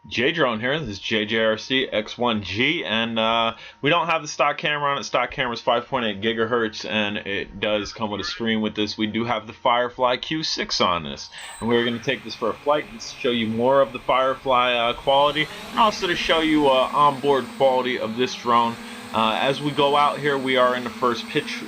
J Drone here. This is JJRC X1G, and we don't have the stock camera on it. Stock camera is 5.8 gigahertz, and it does come with a screen with this. We do have the Firefly Q6 on this, and we're going to take this for a flight and show you more of the Firefly quality, and also to show you onboard quality of this drone. As we go out here, we are in the first pitch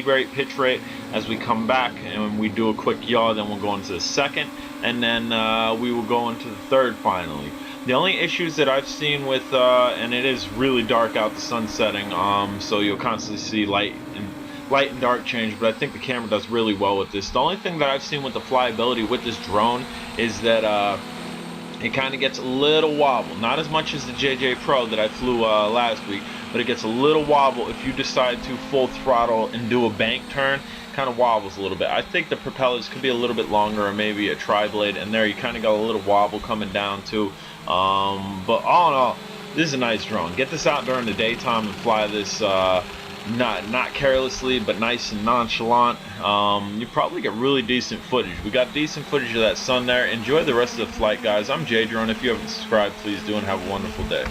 rate. As we come back and we do a quick yaw, then we'll go into the second, and then we will go into the third finally. The only issues that I've seen with, and it is really dark out, the sun setting, so you'll constantly see light and dark change, but I think the camera does really well with this. The only thing that I've seen with the flyability with this drone is that it kind of gets a little wobble. Not as much as the JJ Pro that I flew last week, but it gets a little wobble if you decide to full throttle and do a bank turn. Kind of wobbles a little bit. I think the propellers could be a little bit longer, or maybe a tri-blade, and there you kind of got a little wobble coming down too. But all in all, this is a nice drone. Get this out during the daytime and fly this not carelessly, but nice and nonchalant. You probably get really decent footage. We got decent footage of that sun there. Enjoy the rest of the flight, guys. I'm J Drone. If you haven't subscribed, please do, and have a wonderful day.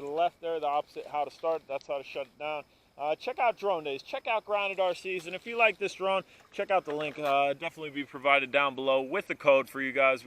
to the left there, the opposite how to start, that's how to shut it down. Check out drone days, check out Grounded RCs, and if you like this drone, check out the link. Definitely be provided down below with the code for you guys.